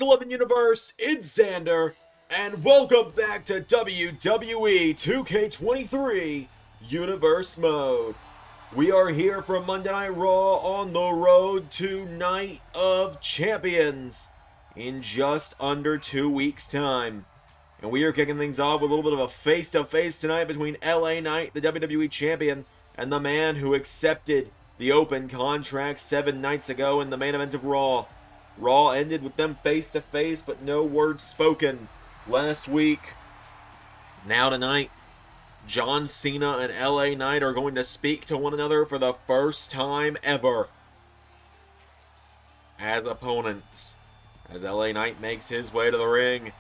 Sports 11 Universe, it's Xander, and welcome back to WWE 2K23 Universe Mode. We are here for Monday Night Raw on the road to Night of Champions in just under 2 weeks' time. And we are kicking things off with a little bit of a face-to-face tonight between LA Knight, the WWE Champion, and the man who accepted the open contract 7 nights ago in the main event of Raw. Raw ended with them face-to-face, but no words spoken last week. Now tonight, John Cena and LA Knight are going to speak to one another for the first time ever as opponents, as LA Knight makes his way to the ring.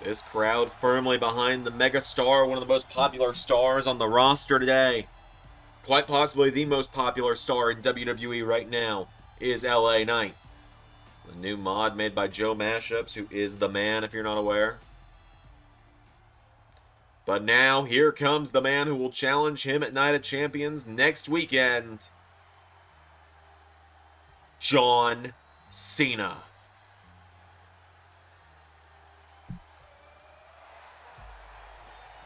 This crowd firmly behind the megastar, one of the most popular stars on the roster today. Quite possibly the most popular star in WWE right now is LA Knight. The new mod made by Joe Mashups, who is the man if you're not aware. But now, here comes the man who will challenge him at Night of Champions next weekend. John Cena.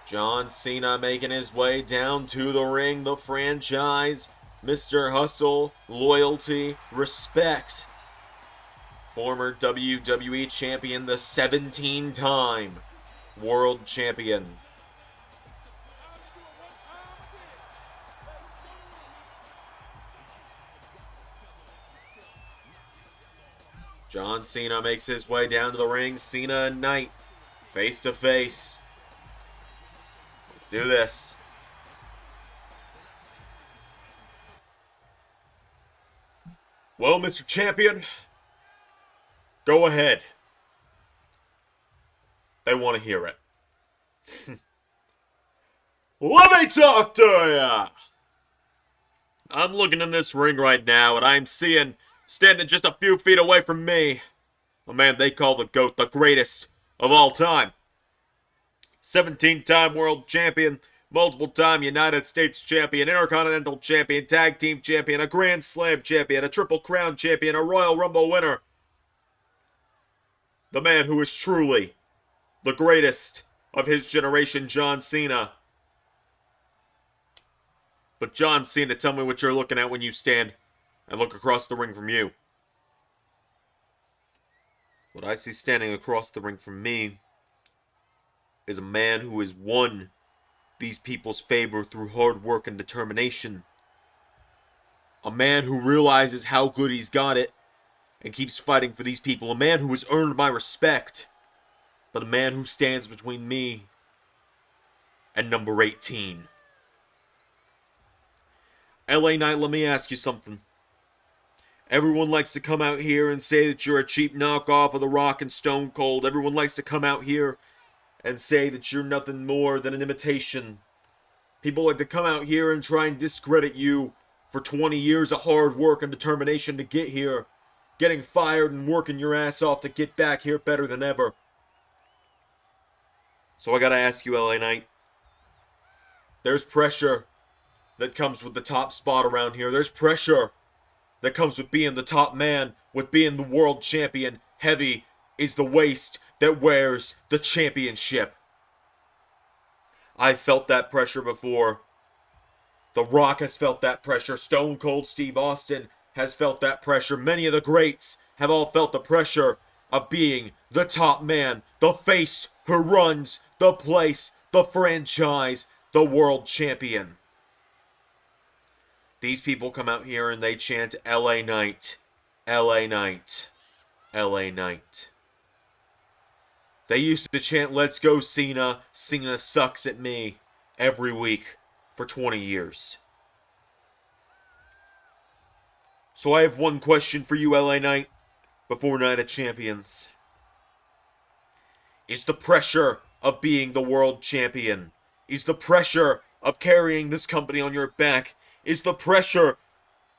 John Cena making his way down to the ring, the franchise, Mr. Hustle, loyalty, respect. Former WWE Champion, the 17-time World Champion. John Cena makes his way down to the ring. Cena and Knight, face to face. Let's do this. Well, Mr. Champion, go ahead. They want to hear it. Let me talk to ya! I'm looking in this ring right now, and I'm seeing, standing just a few feet away from me, a man they call the GOAT, the greatest of all time. 17-time world champion, multiple-time United States champion, Intercontinental champion, tag team champion, a Grand Slam champion, a Triple Crown champion, a Royal Rumble winner. The man who is truly the greatest of his generation, John Cena. But John Cena, tell me what you're looking at when you stand and look across the ring from you. What I see standing across the ring from me is a man who has won these people's favor through hard work and determination. A man who realizes how good he's got it and keeps fighting for these people. A man who has earned my respect. But a man who stands between me and number 18. LA Knight, let me ask you something. Everyone likes to come out here and say that you're a cheap knockoff of The Rock and Stone Cold. Everyone likes to come out here and say that you're nothing more than an imitation. People like to come out here and try and discredit you for 20 years of hard work and determination to get here. Getting fired and working your ass off to get back here better than ever. So I gotta ask you, LA Knight. There's pressure that comes with the top spot around here. There's pressure that comes with being the top man, with being the world champion. Heavy is the waist that wears the championship. I've felt that pressure before. The Rock has felt that pressure. Stone Cold Steve Austin has felt that pressure. Many of the greats have all felt the pressure of being the top man, the face who runs the place, the franchise, the world champion. These people come out here and they chant LA Knight, LA Knight, LA Knight. They used to chant Let's Go Cena, Cena sucks at me every week for 20 years. So I have one question for you, LA Knight, before Night of Champions. Is the pressure of being the world champion, is the pressure of carrying this company on your back, is the pressure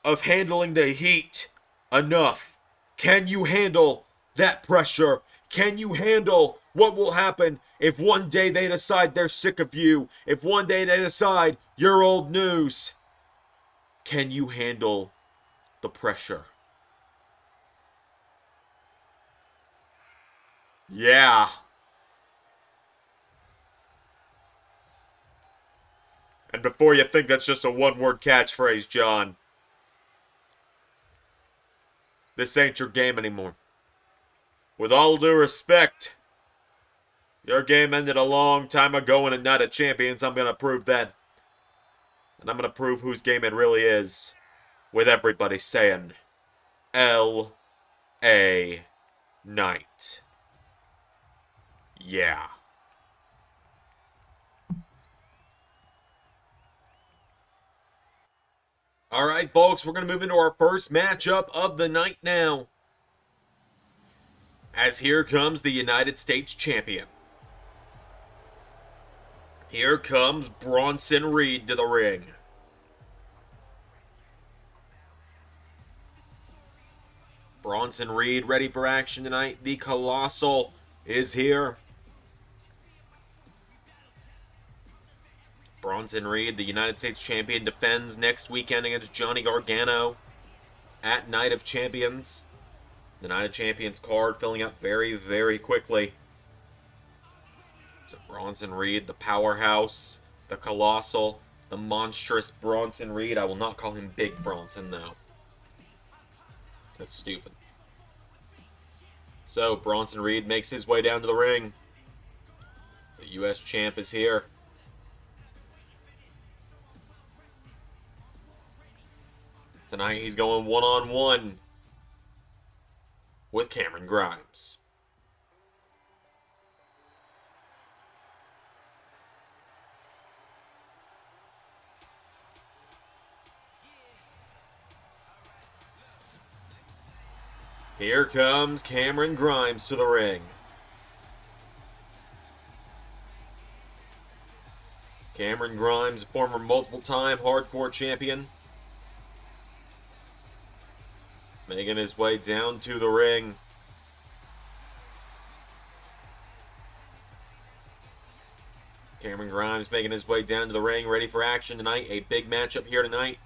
of handling the heat enough? Can you handle that pressure? Can you handle what will happen if one day they decide they're sick of you? If one day they decide you're old news? Can you handle the pressure? Yeah. And before you think that's just a one-word catchphrase, John, this ain't your game anymore. With all due respect, your game ended a long time ago in a Night of Champions. I'm gonna prove that. And I'm gonna prove whose game it really is. With everybody saying, L.A. Knight. Yeah. Alright, folks, we're going to move into our first matchup of the night now. As here comes the United States Champion. Here comes Bronson Reed to the ring. Bronson Reed ready for action tonight. The Colossal is here. Bronson Reed, the United States Champion, defends next weekend against Johnny Gargano at Night of Champions. The Night of Champions card filling up very, very quickly. So Bronson Reed, the powerhouse, the Colossal, the monstrous Bronson Reed. I will not call him Big Bronson, though. That's stupid. So Bronson Reed makes his way down to the ring. The U.S. champ is here. Tonight he's going one-on-one with Cameron Grimes. Here comes Cameron Grimes to the ring. Cameron Grimes, former multiple-time hardcore champion, making his way down to the ring. Cameron Grimes making his way down to the ring, ready for action tonight. A big matchup here tonight.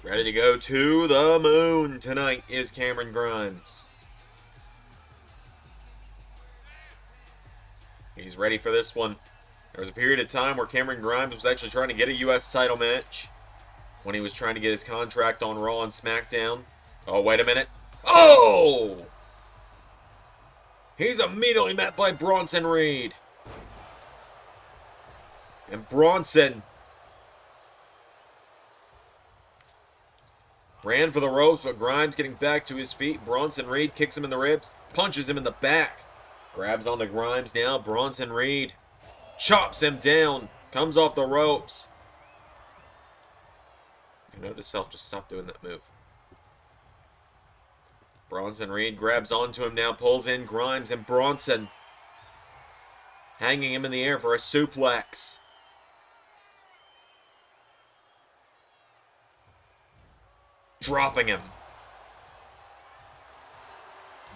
Ready to go to the moon tonight is Cameron Grimes. He's ready for this one. There was a period of time where Cameron Grimes was actually trying to get a U.S. title match when he was trying to get his contract on Raw and SmackDown. Oh, wait a minute. Oh! He's immediately met by Bronson Reed. And Bronson ran for the ropes, but Grimes getting back to his feet. Bronson Reed kicks him in the ribs, punches him in the back. Grabs onto Grimes now. Bronson Reed chops him down, comes off the ropes. Note to self, just stop doing that move. Bronson Reed grabs onto him now, pulls in Grimes, and Bronson hanging him in the air for a suplex. Dropping him.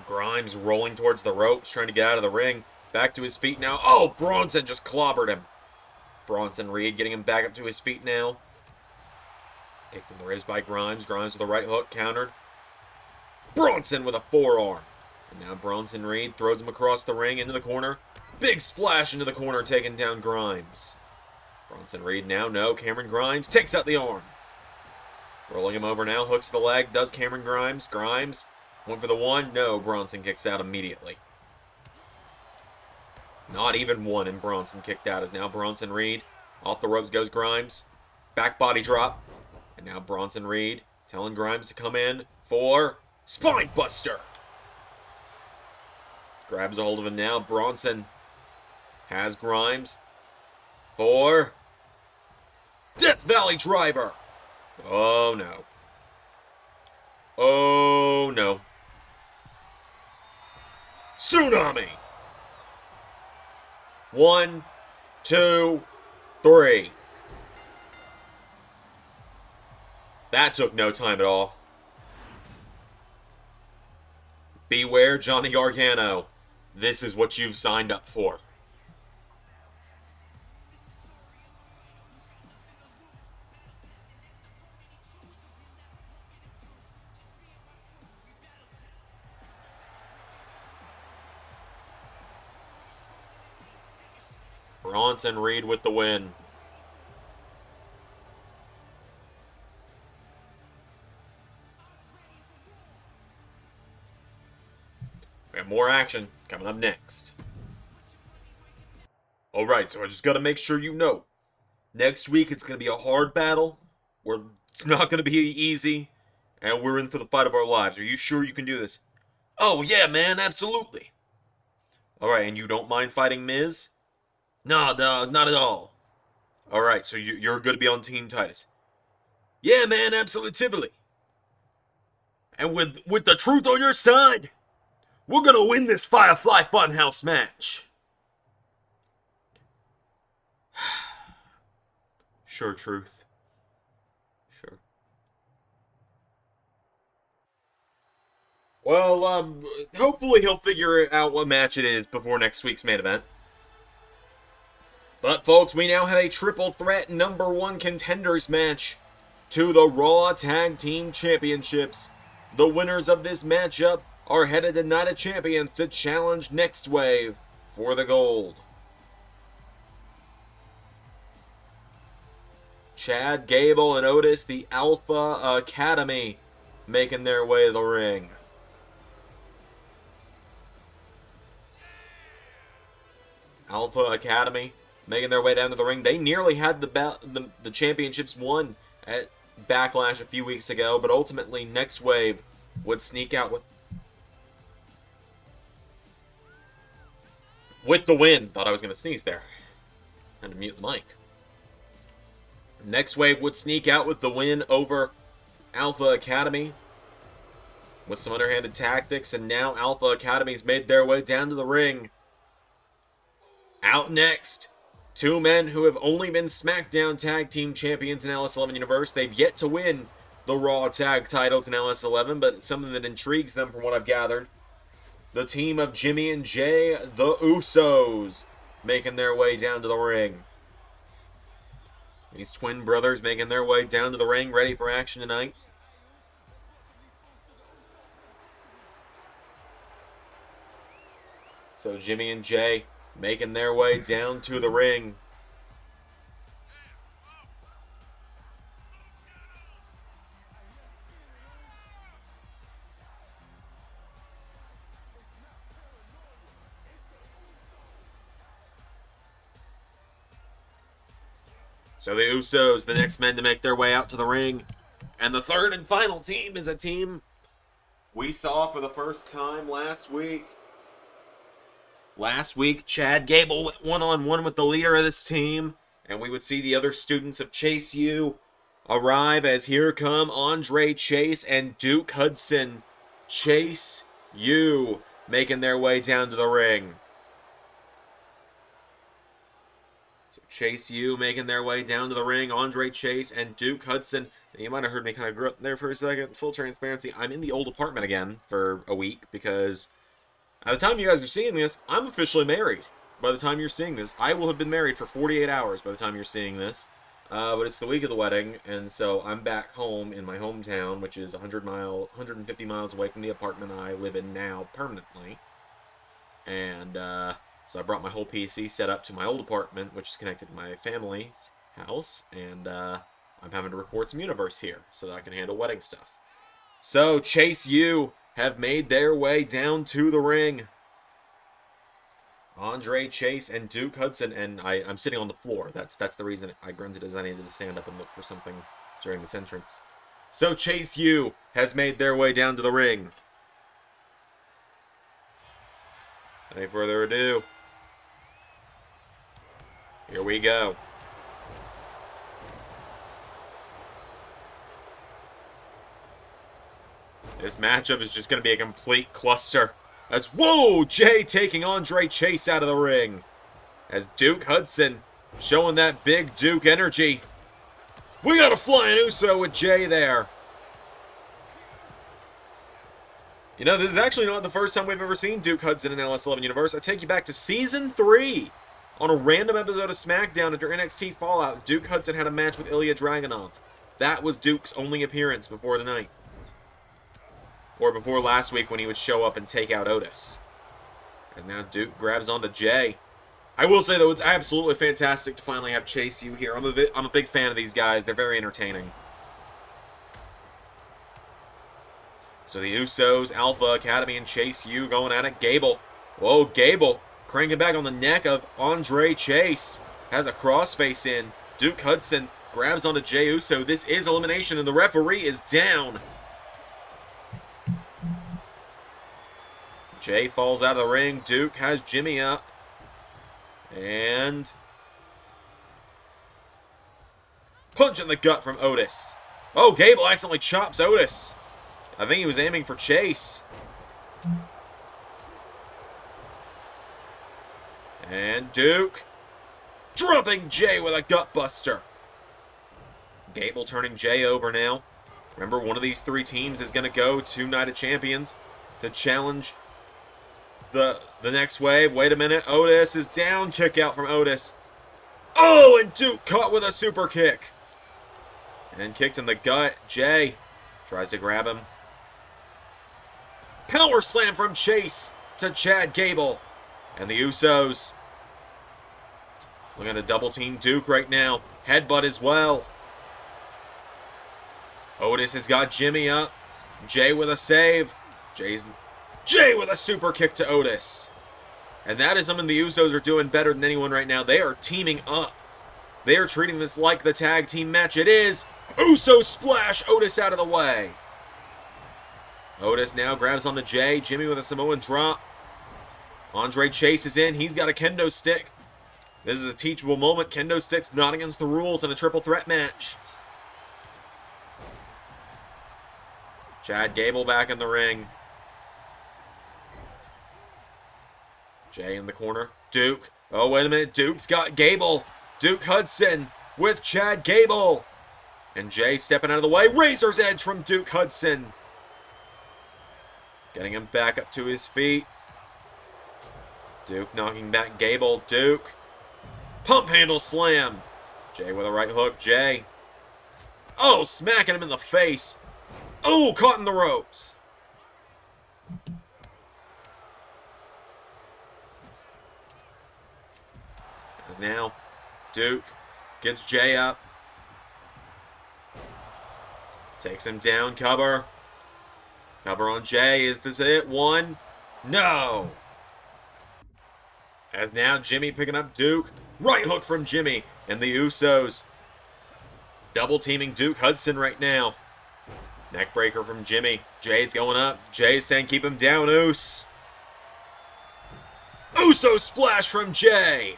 Grimes rolling towards the ropes, trying to get out of the ring. Back to his feet now. Oh, Bronson just clobbered him. Bronson Reed getting him back up to his feet now. Kicked in the ribs by Grimes. Grimes with a right hook, countered. Bronson with a forearm. And now Bronson Reed throws him across the ring into the corner. Big splash into the corner, taking down Grimes. Bronson Reed now, no. Cameron Grimes takes out the arm. Rolling him over now, hooks the leg, does Cameron Grimes. Grimes went for the one. No, Bronson kicks out immediately. Not even one, and Bronson kicked out as now Bronson Reed. Off the ropes goes Grimes. Back body drop. And now Bronson Reed telling Grimes to come in for Spine Buster. Grabs a hold of him now. Bronson has Grimes for Death Valley Driver. Oh no. Oh no. Tsunami. 1, 2, 3. That took no time at all. Beware, Johnny Gargano. This is what you've signed up for. Bronson Reed with the win. We have more action coming up next. Alright, so I just gotta make sure you know. Next week it's gonna be a hard battle. It's not gonna be easy. And we're in for the fight of our lives. Are you sure you can do this? Oh yeah, man, absolutely. Alright, and you don't mind fighting Miz? Nah, dog, not at all. Alright, so you're gonna be on Team Titus. Yeah, man, absolutely. And with the truth on your side, we're gonna win this Firefly Funhouse match. Sure, Truth. Sure. Well, hopefully he'll figure out what match it is before next week's main event. But, folks, we now have a triple threat #1 contenders match to the Raw Tag Team Championships. The winners of this matchup are headed to Night of Champions to challenge NextWave for the gold. Chad Gable and Otis, the Alpha Academy, making their way to the ring. Alpha Academy making their way down to the ring. They nearly had the championships won at Backlash a few weeks ago, but ultimately NextWave would sneak out with the win. Thought I was going to sneeze there. Had to mute the mic. NextWave would sneak out with the win over Alpha Academy with some underhanded tactics, and now Alpha Academy's made their way down to the ring. Out next, two men who have only been SmackDown Tag Team Champions in LS11 Universe. They've yet to win the Raw Tag titles in LS11, but it's something that intrigues them from what I've gathered. The team of Jimmy and Jay, the Usos, making their way down to the ring. These twin brothers making their way down to the ring, ready for action tonight. So Jimmy and Jay making their way down to the ring. So the Usos, the next men to make their way out to the ring. And the third and final team is a team we saw for the first time last week. Last week, Chad Gable went one-on-one with the leader of this team. And we would see the other students of Chase U arrive as here come Andre Chase and Duke Hudson. Chase U making their way down to the ring. Chase U making their way down to the ring. Andre Chase and Duke Hudson. You might have heard me kind of grunt there for a second. Full transparency, I'm in the old apartment again for a week because at the time you guys are seeing this, I'm officially married. By the time you're seeing this, I will have been married for 48 hours by the time you're seeing this. But it's the week of the wedding, and so I'm back home in my hometown, which is 150 miles away from the apartment I live in now permanently. And, so I brought my whole PC set up to my old apartment, which is connected to my family's house, and I'm having to record some Universe here so that I can handle wedding stuff. So Chase U have made their way down to the ring. Andre Chase and Duke Hudson, and I'm sitting on the floor. That's the reason I grunted, as I needed to stand up and look for something during this entrance. So Chase U has made their way down to the ring. Any further ado, here we go. This matchup is just going to be a complete cluster. As, whoa, Jay taking Andre Chase out of the ring. As Duke Hudson showing that big Duke energy. We got a flying Uso with Jay there. You know, this is actually not the first time we've ever seen Duke Hudson in LS11 Universe. I take you back to Season 3. On a random episode of SmackDown after NXT Fallout, Duke Hudson had a match with Ilya Dragunov. That was Duke's only appearance before the night. Or before last week when he would show up and take out Otis. And now Duke grabs onto Jay. I will say, though, it's absolutely fantastic to finally have Chase U here. I'm a big fan of these guys. They're very entertaining. So the Usos, Alpha Academy, and Chase U going at it. Gable. Whoa, Gable cranking back on the neck of Andre Chase. Has a crossface in. Duke Hudson grabs onto Jey Uso. This is elimination, and the referee is down. Jey falls out of the ring. Duke has Jimmy up. And punch in the gut from Otis. Oh, Gable accidentally chops Otis. I think he was aiming for Chase. And Duke dropping Jey with a gut buster. Gable turning Jey over now. Remember, one of these three teams is going to go to Night of Champions to challenge the next wave. Wait a minute. Otis is down. Kick out from Otis. Oh, and Duke caught with a super kick. And kicked in the gut. Jey tries to grab him. Power slam from Chase to Chad Gable. And the Usos looking to double team Duke right now. Headbutt as well. Otis has got Jimmy up. Jey with a save. Jey with a super kick to Otis. And that is something the Usos are doing better than anyone right now. They are teaming up. They are treating this like the tag team match. It is. Uso splash. Otis out of the way. Otis now grabs on the Jey. Jimmy with a Samoan drop. Andre Chase is in. He's got a kendo stick. This is a teachable moment. Kendo stick's not against the rules in a triple threat match. Chad Gable back in the ring. Jey in the corner. Duke. Oh, wait a minute. Duke's got Gable. Duke Hudson with Chad Gable. And Jey stepping out of the way. Razor's Edge from Duke Hudson. Getting him back up to his feet. Duke knocking back Gable. Duke. Pump handle slam. Jey with a right hook. Jey. Oh, smacking him in the face. Oh, caught in the ropes. As now, Duke gets Jey up. Takes him down. Cover. Cover on Jey. Is this it? One. No. As now, Jimmy picking up Duke. Right hook from Jimmy. And the Usos double teaming Duke Hudson right now. Neckbreaker from Jimmy. Jey's going up. Jey's saying keep him down, Us. Uso splash from Jey.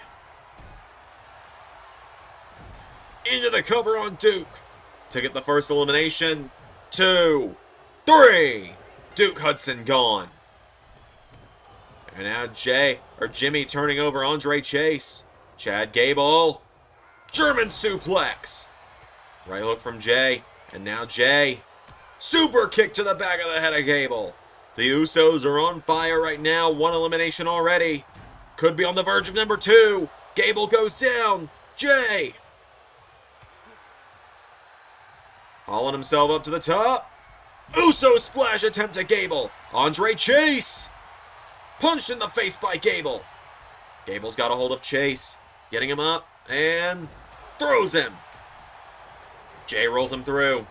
Into the cover on Duke to get the first elimination. 2, 3. Duke Hudson gone. And now Jimmy turning over Andre Chase. Chad Gable. German suplex. Right hook from Jey. And now Jey. Super kick to the back of the head of Gable. The Usos are on fire right now. 1 elimination already. Could be on the verge of number 2. Gable goes down. Jey. Hauling himself up to the top. Uso splash attempt to Gable. Andre Chase. Punched in the face by Gable. Gable's got a hold of Chase. Getting him up. And throws him. Jey rolls him through.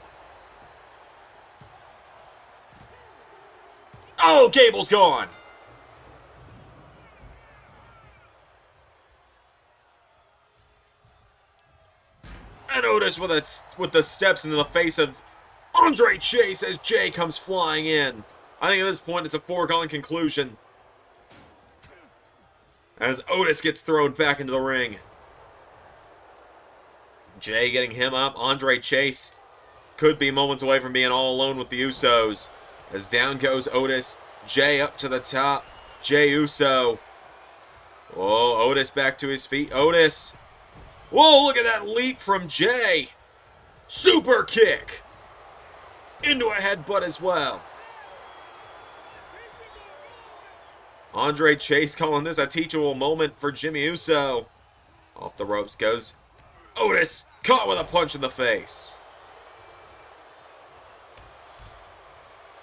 Oh, Gable's gone. And Otis with the steps into the face of Andre Chase as Jey comes flying in. I think at this point it's a foregone conclusion. As Otis gets thrown back into the ring. Jey getting him up. Andre Chase could be moments away from being all alone with the Usos. As down goes Otis. Jey up to the top. Jey Uso. Oh, Otis back to his feet. Otis. Whoa, look at that leap from Jey. Super kick. Into a headbutt as well. Andre Chase calling this a teachable moment for Jimmy Uso. Off the ropes goes Otis. Caught with a punch in the face.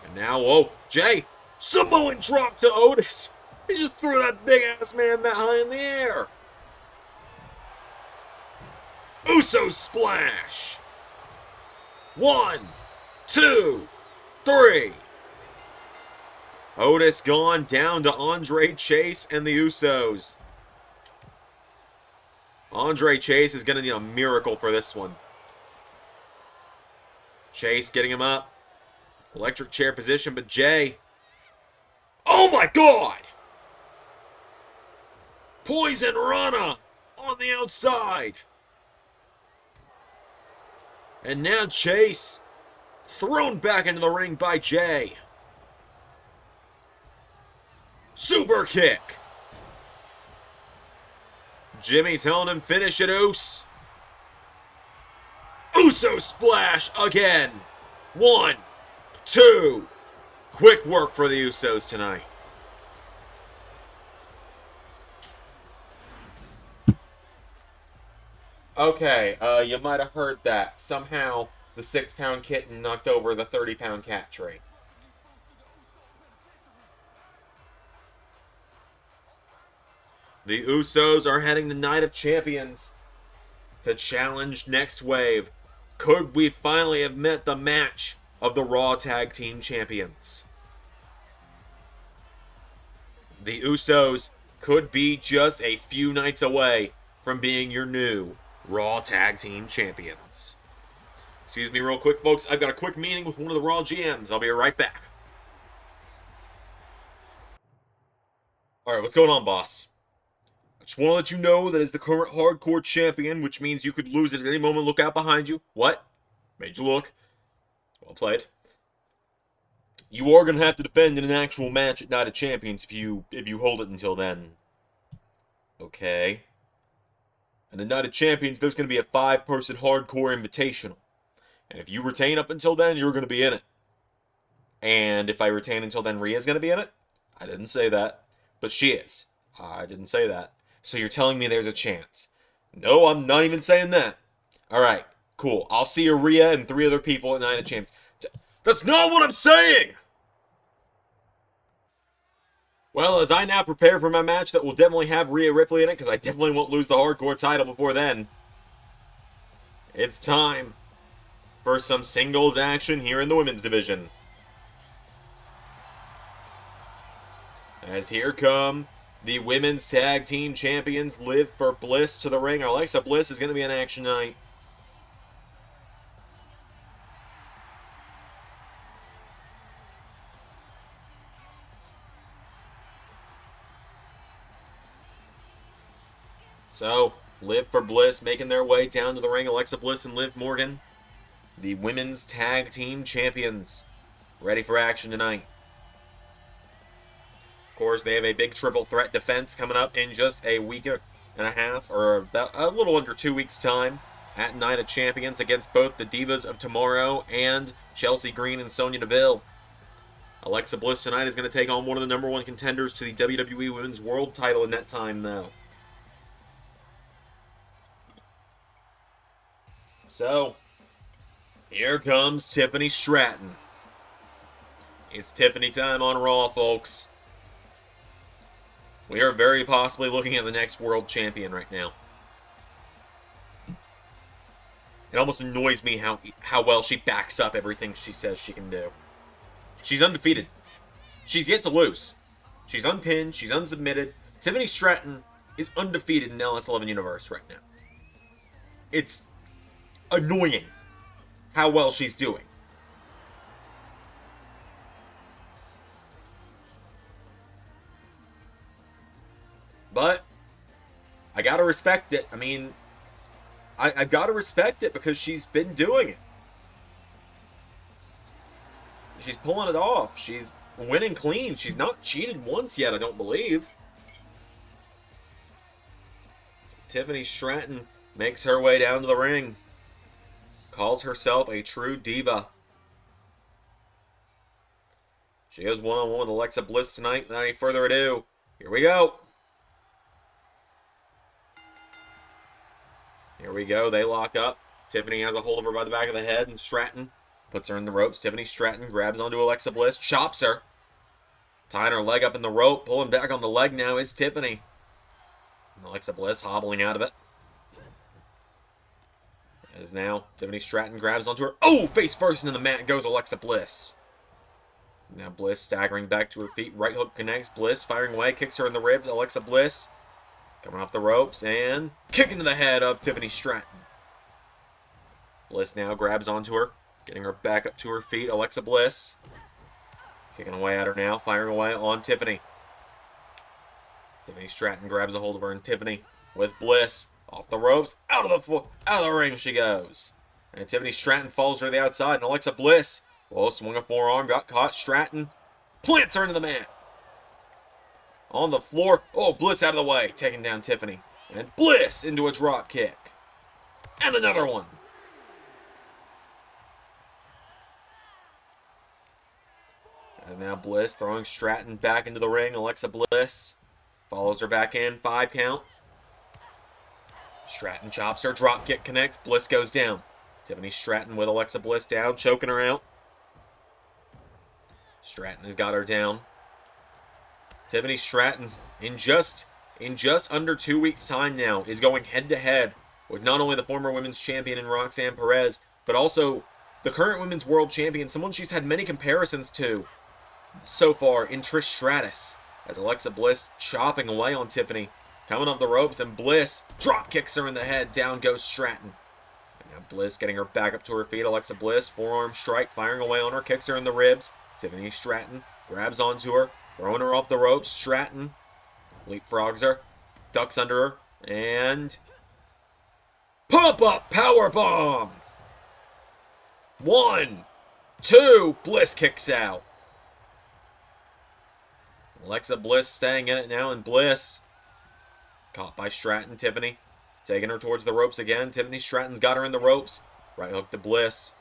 And now, whoa, Jey. Samoan drop to Otis. He just threw that big-ass man that high in the air. Uso splash. 1, 2, 3. Otis gone, down to Andre Chase and the Usos. Andre Chase is going to need a miracle for this one. Chase getting him up. Electric chair position, but Jay. Oh my God! Poison Rana on the outside. And now Chase thrown back into the ring by Jay. Super kick. Jimmy telling him finish it, Oos. Uso splash again. 1, 2. Quick work for the Usos tonight. Okay, you might have heard that. Somehow, the 6-pound kitten knocked over the 30-pound cat tree. The Usos are heading to Night of Champions to challenge NextWave. Could we finally have met the match of the Raw Tag Team Champions? The Usos could be just a few nights away from being your new Raw Tag Team Champions. Excuse me real quick, folks. I've got a quick meeting with one of the Raw GMs. I'll be right back. Alright, what's going on, boss? I just want to let you know that as the current hardcore champion, which means you could lose it at any moment, look out behind you. What? Made you look. Well played. You are going to have to defend in an actual match at Night of Champions if you hold it until then. Okay. And at Night of Champions, there's going to be a 5-person hardcore invitational. And if you retain up until then, you're going to be in it. And if I retain until then, Rhea's going to be in it? I didn't say that. But she is. I didn't say that. So you're telling me there's a chance. No, I'm not even saying that. Alright, cool. I'll see Rhea and 3 other people at Night of Champions. That's not what I'm saying! Well, as I now prepare for my match that will definitely have Rhea Ripley in it, because I definitely won't lose the hardcore title before then, it's time for some singles action here in the women's division. As here come the women's tag team champions, Liv for Bliss to the ring. Alexa Bliss is going to be an action tonight. So, Liv for Bliss making their way down to the ring. Alexa Bliss and Liv Morgan, the women's tag team champions, ready for action tonight. Of course, they have a big triple threat defense coming up in just a week and a half, or about a little under 2 weeks' time, at Night of Champions against both the Divas of Tomorrow and Chelsea Green and Sonya Deville. Alexa Bliss tonight is going to take on one of the #1 contenders to the WWE Women's World title in that time, though. So, here comes Tiffany Stratton. It's Tiffany time on Raw, folks. We are very possibly looking at the next world champion right now. It almost annoys me how well she backs up everything she says she can do. She's undefeated. She's yet to lose. She's unpinned. She's unsubmitted. Tiffany Stratton is undefeated in the LS11 universe right now. It's annoying how well she's doing. But I gotta respect it. I mean, I gotta respect it because she's been doing it. She's pulling it off. She's winning clean. She's not cheated once yet, I don't believe. So Tiffany Stratton makes her way down to the ring. Calls herself a true diva. She goes one-on-one with Alexa Bliss tonight. Without any further ado, here we go. Here we go. They lock up. Tiffany has a hold of her by the back of the head, and Stratton puts her in the ropes. Tiffany Stratton grabs onto Alexa Bliss, chops her, tying her leg up in the rope. Pulling back on the leg now is Tiffany. And Alexa Bliss hobbling out of it. As now, Tiffany Stratton grabs onto her. Oh, face first into the mat goes Alexa Bliss. Now Bliss staggering back to her feet. Right hook connects. Bliss firing away. Kicks her in the ribs. Alexa Bliss coming off the ropes and kicking to the head of Tiffany Stratton. Bliss now grabs onto her. Getting her back up to her feet. Alexa Bliss kicking away at her now. Firing away on Tiffany. Tiffany Stratton grabs a hold of her and Tiffany with Bliss off the ropes. Out of the ring she goes. And Tiffany Stratton falls her to the outside. And Alexa Bliss, oh, swung a forearm, got caught. Stratton plants her into the mat. On the floor. Oh, Bliss out of the way, taking down Tiffany. And Bliss into a drop kick. And another one. As now Bliss throwing Stratton back into the ring. Alexa Bliss follows her back in. 5 count. Stratton chops her. Drop kick connects. Bliss goes down. Tiffany Stratton with Alexa Bliss down, choking her out. Stratton has got her down. Tiffany Stratton, in just under 2 weeks' time now, is going head-to-head with not only the former women's champion in Roxanne Perez, but also the current women's world champion, someone she's had many comparisons to so far in Trish Stratus. As Alexa Bliss chopping away on Tiffany, coming off the ropes, and Bliss drop kicks her in the head. Down goes Stratton. And now Bliss getting her back up to her feet. Alexa Bliss, forearm strike, firing away on her, kicks her in the ribs. Tiffany Stratton grabs onto her, throwing her off the ropes. Stratton leapfrogs her, ducks under her, and pump-up powerbomb! 1, 2, Bliss kicks out. Alexa Bliss staying in it now, and Bliss caught by Stratton. Tiffany taking her towards the ropes again. Tiffany Stratton's got her in the ropes. Right hook to Bliss.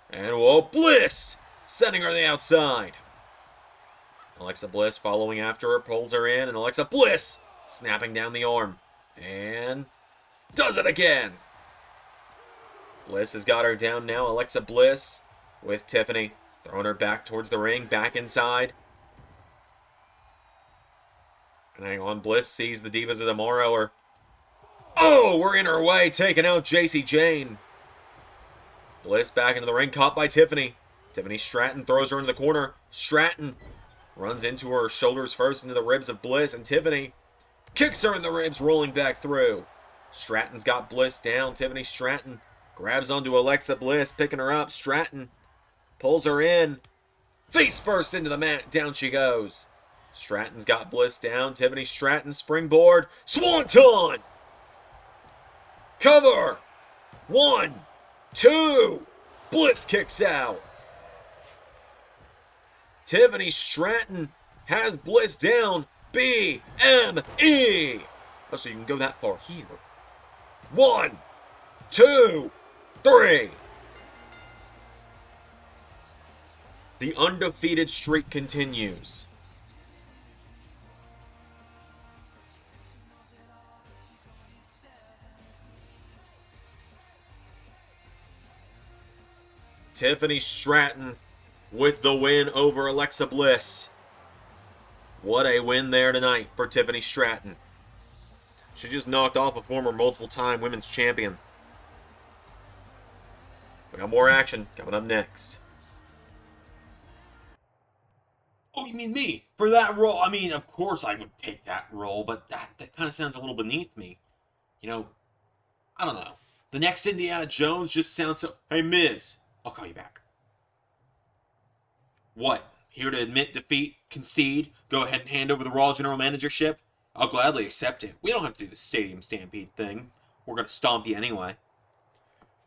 And whoa, Bliss sending her to the outside. Alexa Bliss following after her, pulls her in, and Alexa Bliss snapping down the arm. And does it again. Bliss has got her down now. Alexa Bliss with Tiffany, throwing her back towards the ring, back inside. And hang on, Bliss sees the Divas of Tomorrow we're in her way, taking out JC Jane. Bliss back into the ring, caught by Tiffany. Tiffany Stratton throws her into the corner. Stratton runs into her, shoulders first into the ribs of Bliss, and Tiffany kicks her in the ribs, rolling back through. Stratton's got Bliss down. Tiffany Stratton grabs onto Alexa Bliss, picking her up. Stratton pulls her in. Face first into the mat, down she goes. Stratton's got Bliss down. Tiffany Stratton springboard. Swanton! Cover! 1, 2. Bliss kicks out. Tiffany Stratton has Bliss down. BME! Oh, so you can go that far here. 1, 2, 3. The undefeated streak continues. Tiffany Stratton with the win over Alexa Bliss. What a win there tonight for Tiffany Stratton. She just knocked off a former multiple-time women's champion. We got more action coming up next. Oh, you mean me? For that role? I mean, of course I would take that role, but that kind of sounds a little beneath me. You know, I don't know. The next Indiana Jones just sounds so... Hey, Miz, I'll call you back. What? Here to admit defeat, concede, go ahead and hand over the Raw General Managership? I'll gladly accept it. We don't have to do the Stadium Stampede thing. We're gonna stomp you anyway.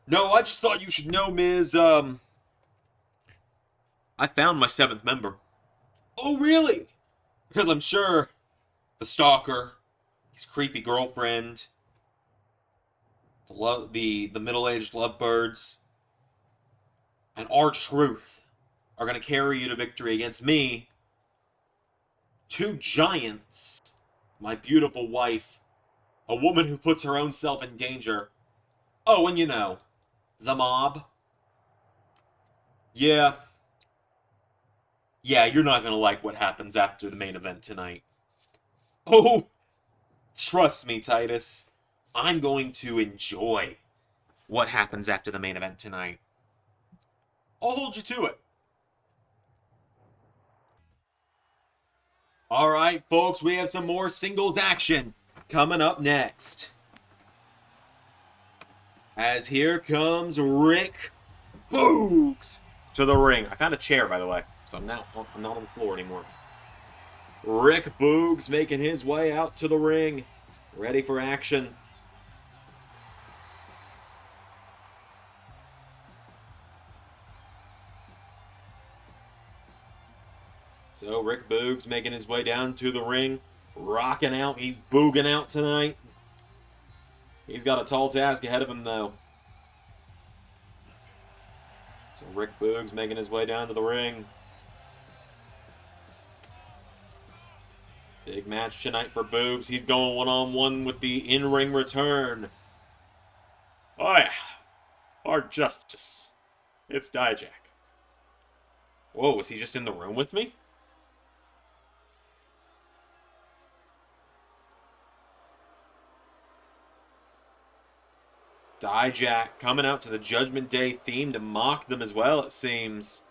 No, I just thought you should know, Miz, I found my 7th member. Oh, really? Because I'm sure the stalker, his creepy girlfriend, the middle-aged lovebirds, and R-Truth are going to carry you to victory against me, 2 giants, my beautiful wife, a woman who puts her own self in danger. Oh, and you know, the mob. Yeah, you're not going to like what happens after the main event tonight. Oh, trust me, Titus. I'm going to enjoy what happens after the main event tonight. I'll hold you to it. Alright, folks, we have some more singles action coming up next. As here comes Rick Boogs to the ring. I found a chair, by the way, so I'm not on the floor anymore. Rick Boogs making his way out to the ring, ready for action. So Rick Boogs making his way down to the ring, rocking out. He's booging out tonight. He's got a tall task ahead of him, though. So Rick Boogs making his way down to the ring. Big match tonight for Boogs. He's going one-on-one with the in-ring return. Oh yeah, our justice. It's Dijak. Whoa, was he just in the room with me? Dijak coming out to the Judgment Day theme to mock them as well, it seems.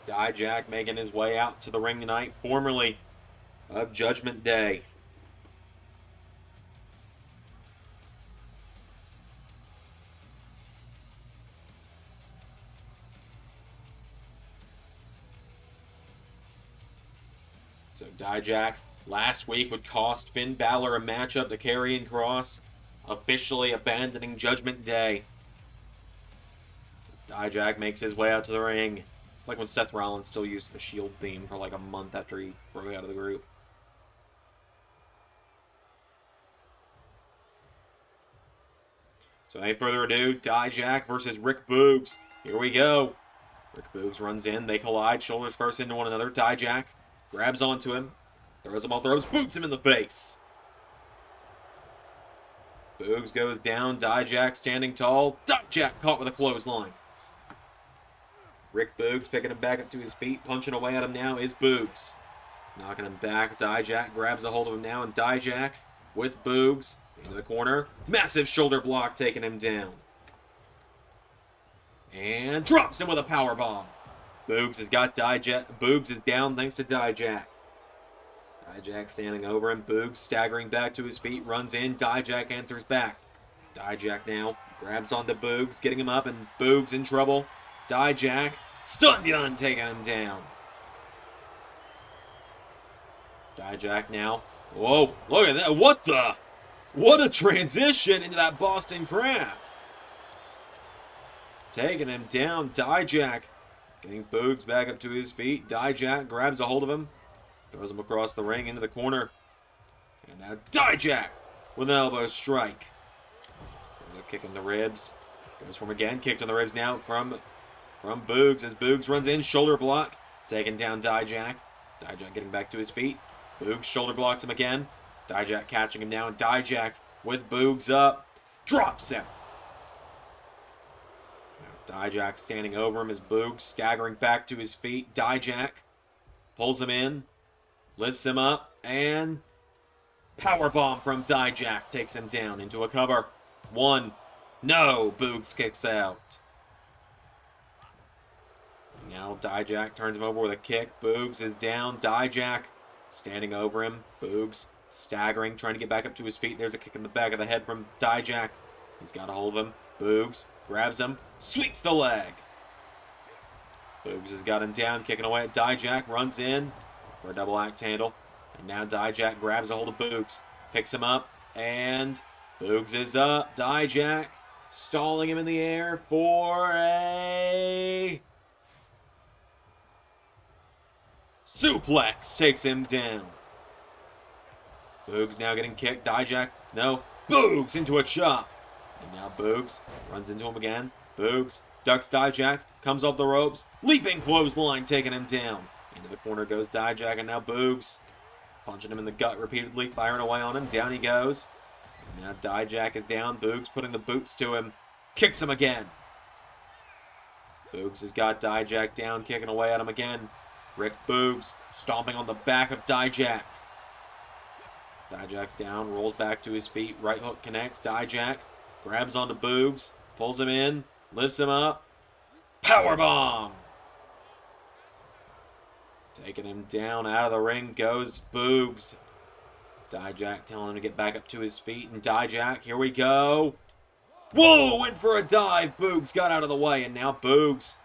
Dijak making his way out to the ring tonight, formerly of Judgment Day. So Dijak last week would cost Finn Balor a matchup to Karrion Kross, officially abandoning Judgment Day. Dijak makes his way out to the ring. It's like when Seth Rollins still used the Shield theme for like a month after he broke out of the group. So any further ado, Dijak versus Rick Boogs. Here we go. Rick Boogs runs in. They collide. Shoulders first into one another. Dijak grabs onto him. Throws him off the ropes. Boots him in the face. Boogs goes down. Dijak standing tall. Dijak caught with a clothesline. Rick Boogs picking him back up to his feet. Punching away at him now is Boogs. Knocking him back. Dijak grabs a hold of him now. And Dijak with Boogs into the corner. Massive shoulder block taking him down. And drops him with a powerbomb. Boogs has got Dijak. Boogs is down thanks to Dijak. Dijak standing over him. Boogs staggering back to his feet. Runs in. Dijak answers back. Dijak now grabs onto Boogs. Getting him up. And Boogs in trouble. Dijak. Stun gun taking him down. Dijak now. Whoa. Look at that. What the? What a transition into that Boston Crab. Taking him down. Dijak getting Boogs back up to his feet. Dijak grabs a hold of him. Throws him across the ring into the corner. And now Dijak with an elbow strike. There's a kick in the ribs. Goes from again. Kicked in the ribs now from Boogs as Boogs runs in. Shoulder block. Taking down Dijak. Dijak getting back to his feet. Boogs shoulder blocks him again. Dijak catching him down. Dijak with Boogs up. Drops him. Now Dijak standing over him as Boogs staggering back to his feet. Dijak pulls him in. Lifts him up, and powerbomb from Dijak takes him down into a cover. One. No. Boogs kicks out. Now Dijak turns him over with a kick. Boogs is down. Dijak standing over him. Boogs staggering, trying to get back up to his feet. There's a kick in the back of the head from Dijak. He's got a hold of him. Boogs grabs him, sweeps the leg. Boogs has got him down, kicking away at Dijak. Runs in for a double axe handle. And now Dijak grabs a hold of Boogs. Picks him up. And Boogs is up. Dijak stalling him in the air for a suplex. Takes him down. Boogs now getting kicked. Dijak. No. Boogs into a chop. And now Boogs runs into him again. Boogs ducks Dijak. Comes off the ropes. Leaping clothesline taking him down. Into the corner goes Dijak, and now Boogs punching him in the gut repeatedly, firing away on him. Down he goes. And now Dijak is down. Boogs putting the boots to him. Kicks him again. Boogs has got Dijak down, kicking away at him again. Rick Boogs stomping on the back of Dijak. Dijak's down, rolls back to his feet. Right hook connects. Dijak grabs onto Boogs, pulls him in, lifts him up. Powerbomb! Taking him down out of the ring goes Boogs. Dijak telling him to get back up to his feet. And Dijak, here we go. Whoa, went for a dive. Boogs got out of the way. And now Boogs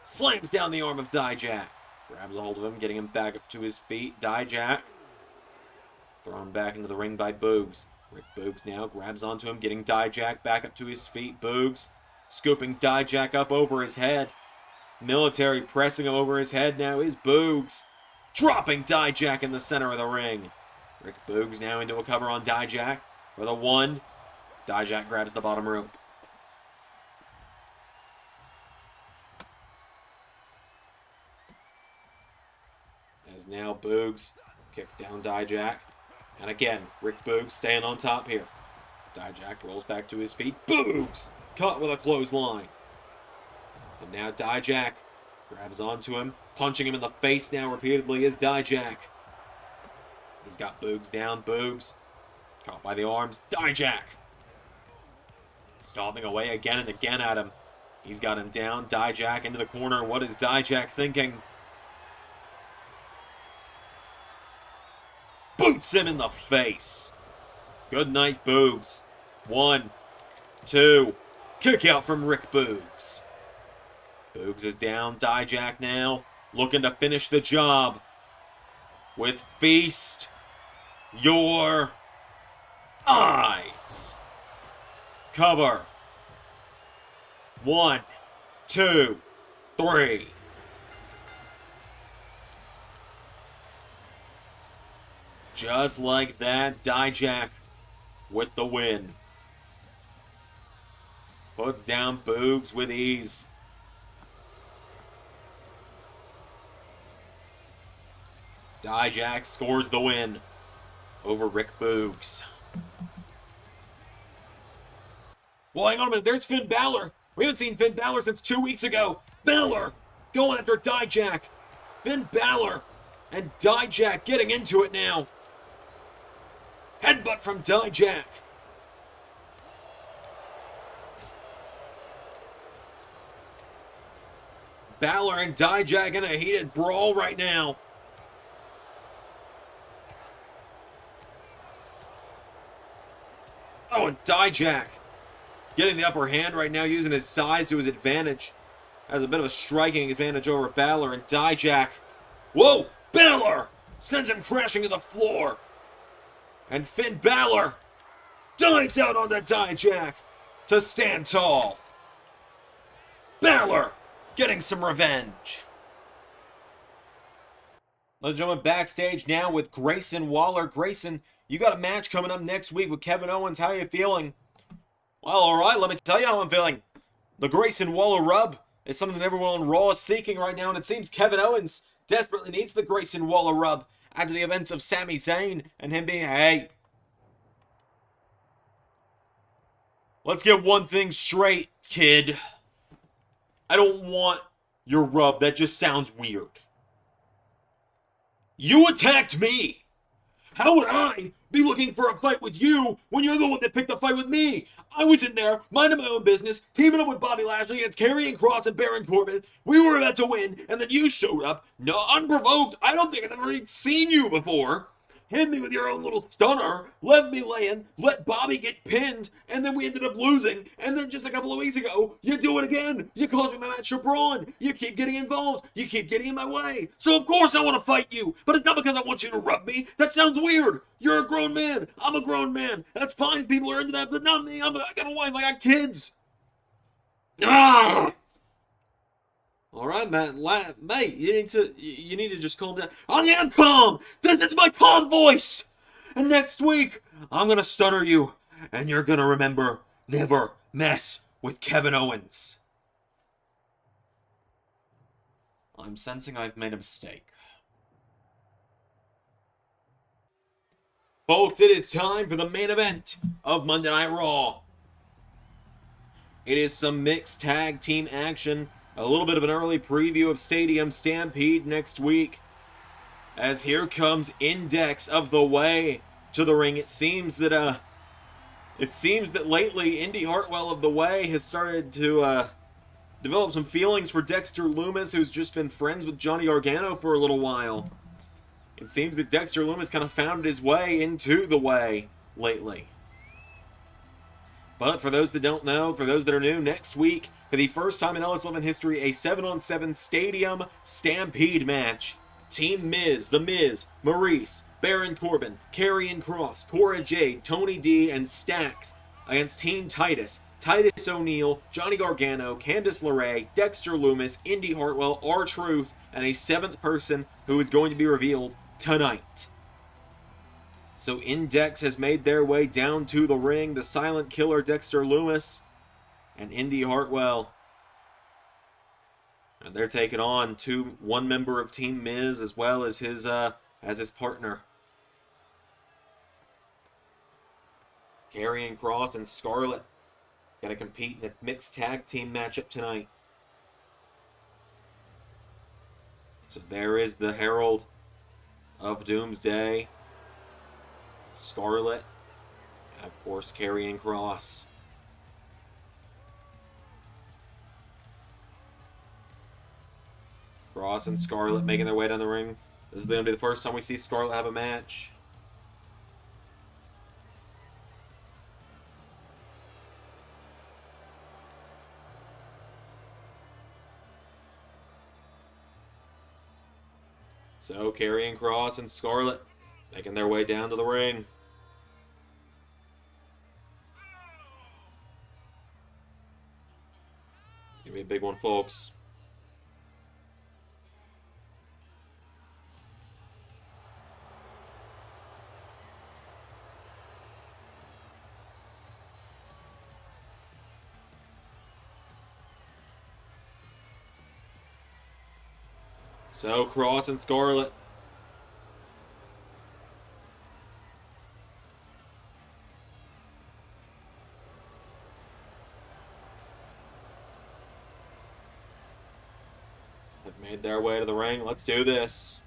slams down the arm of Dijak. Grabs a hold of him, getting him back up to his feet. Dijak thrown back into the ring by Boogs. Rick Boogs now grabs onto him, getting Dijak back up to his feet. Boogs scooping Dijak up over his head. Military pressing him over his head now is Boogs. Dropping Dijak in the center of the ring. Rick Boogs now into a cover on Dijak for the one. Dijak grabs the bottom rope. As now Boogs kicks down Dijak. And again, Rick Boogs staying on top here. Dijak rolls back to his feet. Boogs caught with a clothesline. And now Dijak grabs onto him, punching him in the face now repeatedly is Dijak. He's got Boogs down. Boogs caught by the arms. Dijak stomping away again and again at him. He's got him down. Dijak into the corner. What is Dijak thinking? Boots him in the face. Good night, Boogs. 1, 2. Kick out from Rick Boogs. Boogs is down. Dijak now looking to finish the job with Feast Your Eyes. Cover. 1, 2, 3. Just like that, Dijak with the win. Puts down Boogs with ease. Dijak scores the win over Rick Boogs. Well, hang on a minute. There's Finn Balor. We haven't seen Finn Balor since 2 weeks ago. Balor going after Dijak. Finn Balor and Dijak getting into it now. Headbutt from Dijak. Balor and Dijak in a heated brawl right now. Oh, and Dijak getting the upper hand right now, using his size to his advantage. Has a bit of a striking advantage over Balor, and Dijak. Whoa! Balor sends him crashing to the floor. And Finn Balor dives out onto Dijak to stand tall. Balor getting some revenge. Ladies and gentlemen, backstage now with Grayson Waller. Grayson, you got a match coming up next week with Kevin Owens. How are you feeling? Well, alright, let me tell you how I'm feeling. The Grayson Waller rub is something that everyone on Raw is seeking right now, and it seems Kevin Owens desperately needs the Grayson Waller rub after the events of Sami Zayn and him being, hey, let's get one thing straight, kid. I don't want your rub. That just sounds weird. You attacked me. How would I be looking for a fight with you when you're the one that picked a fight with me? I was in there, minding my own business, teaming up with Bobby Lashley against Karrion Kross and Baron Corbin. We were about to win, and then you showed up, no, unprovoked. I don't think I've ever even seen you before. Hit me with your own little stunner, left me laying, let Bobby get pinned, and then we ended up losing. And then just a couple of weeks ago, you do it again. You cost me my match to Braun. You keep getting involved. You keep getting in my way. So of course I want to fight you, but it's not because I want you to rub me. That sounds weird. You're a grown man. I'm a grown man. That's fine. People are into that, but not me. I got a wife. I got kids. Ah! All right, Matt. Mate, you need to just calm down. I am calm. This is my calm voice. And next week, I'm gonna stunner you, and you're gonna remember never mess with Kevin Owens. I'm sensing I've made a mistake. Folks, it is time for the main event of Monday Night Raw. It is some mixed tag team action. A little bit of an early preview of Stadium Stampede next week. As here comes Index of the Way to to the ring. It seems that lately Indy Hartwell of the Way has started to develop some feelings for Dexter Lumis, who's just been friends with Johnny Gargano for a little while. It seems that Dexter Lumis kind of found his way into the Way lately. But for those that don't know, for those that are new, next week, for the first time in LS11 history, a 7-on-7 Stadium Stampede match. Team Miz, The Miz, Maurice, Baron Corbin, Karrion Kross, Cora Jade, Tony D, and Stax against Team Titus, Titus O'Neil, Johnny Gargano, Candice LeRae, Dexter Lumis, Indy Hartwell, R-Truth, and a 7th person who is going to be revealed tonight. So Index has made their way down to the ring. The Silent Killer Dexter Lumis and Indy Hartwell. And they're taking on one member of Team Miz as well as his partner. Karrion Kross and Scarlett going to compete in a mixed tag team matchup tonight. So there is the Herald of Doomsday. Scarlett, and of course Karrion Kross. Kross and Scarlett making their way down the ring. This is going to be the first time we see Scarlett have a match. So Karrion Kross and Scarlett making their way down to the ring. It's going to be a big one, folks. So Kross and Scarlett. Made their way to the ring. Let's do this.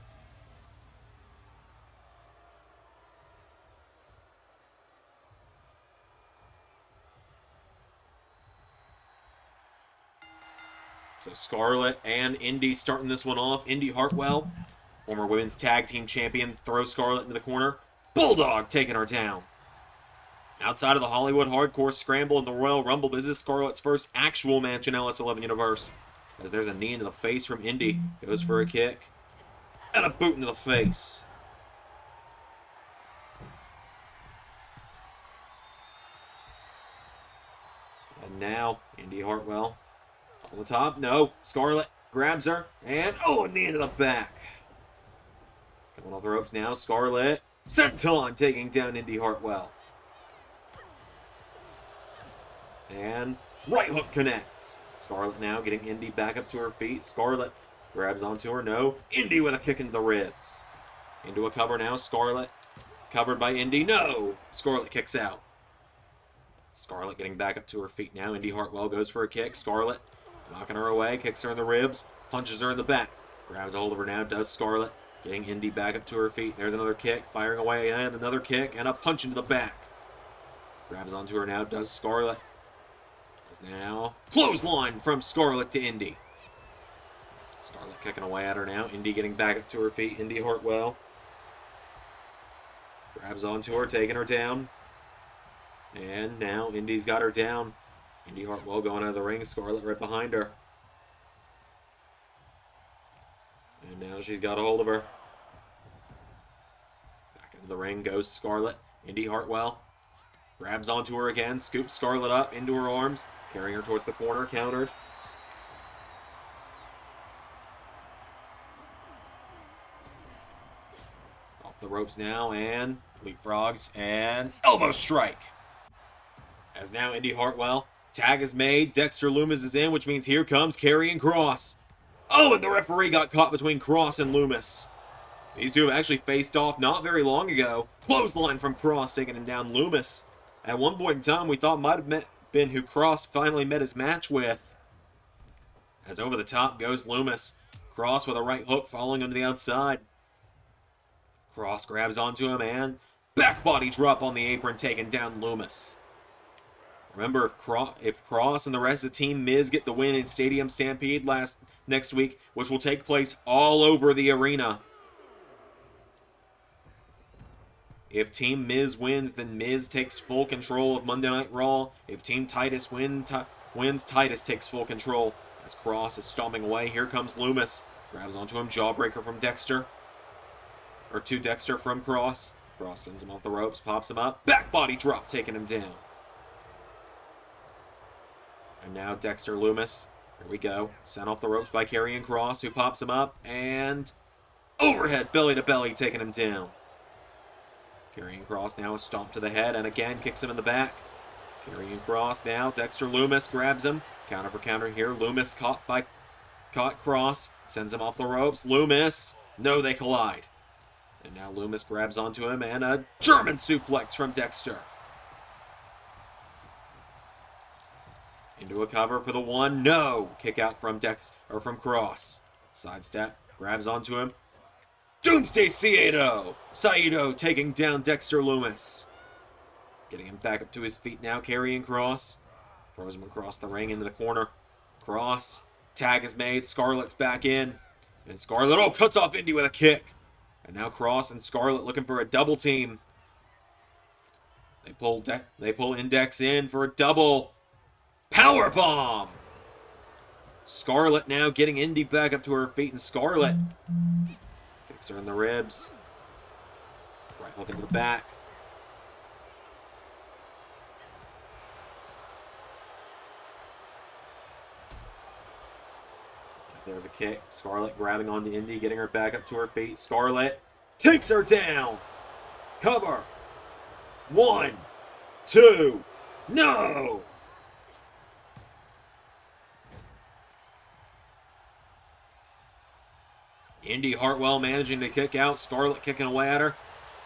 So Scarlett and Indy starting this one off. Indy Hartwell, former women's tag team champion, throws Scarlett into the corner. Bulldog taking her down. Outside of the Hollywood Hardcore Scramble and the Royal Rumble, this is Scarlett's first actual match in LS11 Universe. As there's a knee into the face from Indy. Goes for a kick. And a boot into the face. And now, Indy Hartwell. On the top. No. Scarlett grabs her. And, a knee into the back. Coming off the ropes now. Scarlett. Senton taking down Indy Hartwell. And right hook connects. Scarlett now getting Indy back up to her feet. Scarlett grabs onto her. No. Indy with a kick into the ribs. Into a cover now. Scarlett covered by Indy. No. Scarlett kicks out. Scarlett getting back up to her feet now. Indy Hartwell goes for a kick. Scarlett knocking her away. Kicks her in the ribs. Punches her in the back. Grabs a hold of her now. Does Scarlett. Getting Indy back up to her feet. There's another kick. Firing away. And another kick. And a punch into the back. Grabs onto her now. Does Scarlett. Now, clothesline from Scarlett to Indy. Scarlett kicking away at her now. Indy getting back up to her feet. Indy Hartwell grabs onto her, taking her down. And now Indy's got her down. Indy Hartwell going out of the ring. Scarlett right behind her. And now she's got a hold of her. Back into the ring goes Scarlett. Indy Hartwell grabs onto her again. Scoops Scarlett up into her arms. Carrying her towards the corner, countered. Off the ropes now, and leapfrogs, and elbow strike. As now Indy Hartwell, tag is made, Dexter Lumis is in, which means here comes Karrion Kross. Oh, and the referee got caught between Kross and Lumis. These two have actually faced off not very long ago. Clothesline from Kross taking him down. Lumis, at one point in time, we thought might have been who Kross finally met his match with. As over the top goes Lumis. Kross with a right hook following him to the outside. Kross grabs onto him and Back body drop on the apron, taking down Loomis. Remember, if Kross and the rest of Team Miz get the win in Stadium Stampede next week, which will take place all over the arena. If Team Miz wins, then Miz takes full control of Monday Night Raw. If Team Titus wins, Titus takes full control. As Kross is stomping away, here comes Loomis. Grabs onto him, jawbreaker from Dexter. Or to Dexter from Kross. Kross sends him off the ropes, pops him up. Back body drop, taking him down. And now Dexter Loomis. Here we go. Sent off the ropes by Karrion Kross, who pops him up. And overhead belly to belly, taking him down. Karrion Kross now is stomped to the head and again kicks him in the back. Karrion Kross now. Dexter Loomis grabs him. Counter for counter here. Loomis caught Kross. Sends him off the ropes. Loomis. No, they collide. And now Loomis grabs onto him and a German suplex from Dexter. Into a cover for the one. No. Kick out from Kross. Sidestep. Grabs onto him. Doomsday Saito taking down Dexter Loomis. Getting him back up to his feet now. Karrion Kross. Throws him across the ring into the corner. Kross. Tag is made. Scarlett's back in. And Scarlett, cuts off Indy with a kick. And now Kross and Scarlett looking for a double team. They pull Index in for a double power bomb. Scarlett now getting Indy back up to her feet, and Scarlett kicks her in the ribs. Right hook into the back. There's a kick. Scarlett grabbing onto Indy, getting her back up to her feet. Scarlett takes her down. Cover. 1, 2, no! Indy Hartwell managing to kick out. Scarlett kicking away at her.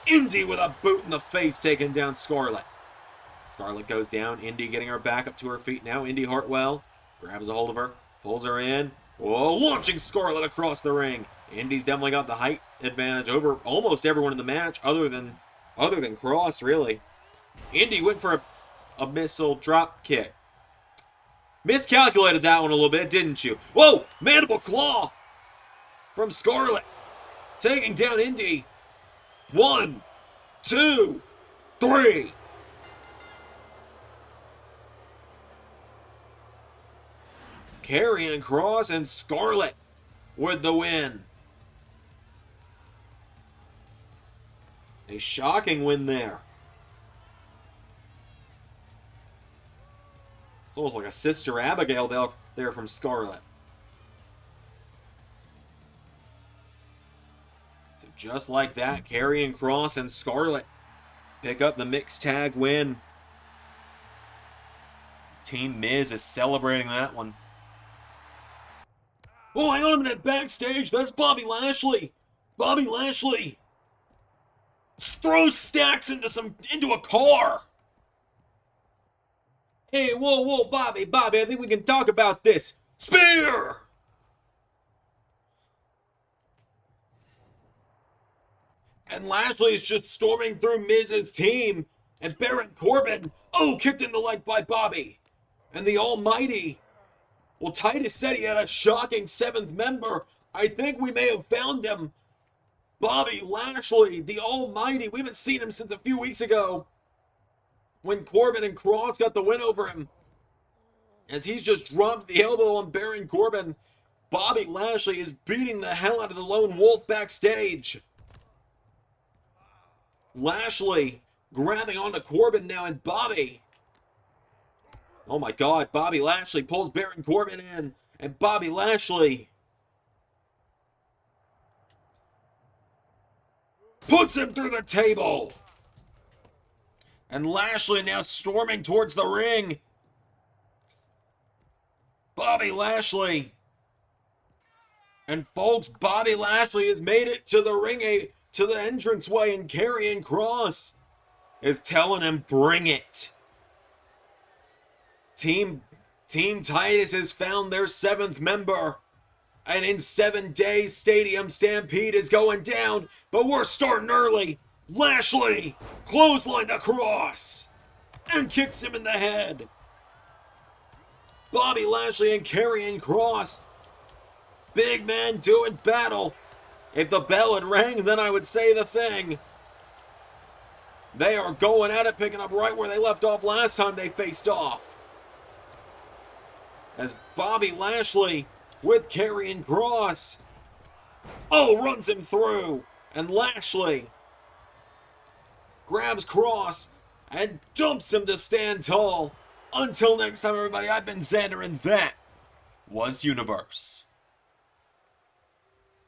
Indy with a boot in the face, taking down Scarlett. Scarlett goes down. Indy getting her back up to her feet now. Indy Hartwell grabs a hold of her, pulls her in. Whoa, launching Scarlett across the ring. Indy's definitely got the height advantage over almost everyone in the match, other than Kross, really. Indy went for a missile drop kick. Miscalculated that one a little bit, didn't you? Whoa, mandible claw from Scarlett, taking down Indy. 1, 2, 3. Karrion Kross and Scarlett with the win. A shocking win there. It's almost like a Sister Abigail there from Scarlett. So just like that, Karrion Kross and Scarlett pick up the mixed tag win. Team Miz is celebrating that one. Oh, hang on a minute, backstage, that's Bobby Lashley. Bobby Lashley throws Stacks into a car. Hey, whoa, Bobby, I think we can talk about this. Spear! And Lashley is just storming through Miz's team. And Baron Corbin, kicked in the leg by Bobby. And the Almighty. Well, Titus said he had a shocking 7th member. I think we may have found him. Bobby Lashley, the Almighty. We haven't seen him since a few weeks ago, when Corbin and Kross got the win over him. As he's just dropped the elbow on Baron Corbin, Bobby Lashley is beating the hell out of the Lone Wolf backstage. Lashley grabbing onto Corbin now, and Bobby. Oh my God, Bobby Lashley pulls Baron Corbin in, and Bobby Lashley puts him through the table. And Lashley now storming towards the ring. Bobby Lashley. And folks, Bobby Lashley has made it to the ring, to the entranceway, and Karrion Kross is telling him, bring it. Team Titus has found their 7th member. And in 7 days, Stadium Stampede is going down. But we're starting early. Lashley clotheslined across and kicks him in the head. Bobby Lashley and Karrion Kross. Big men doing battle. If the bell had rang, then I would say the thing. They are going at it, picking up right where they left off last time they faced off. As Bobby Lashley with Karrion Kross. Oh, runs him through. And Lashley grabs Kross and dumps him to stand tall. Until next time, everybody, I've been Xander, and that was Universe.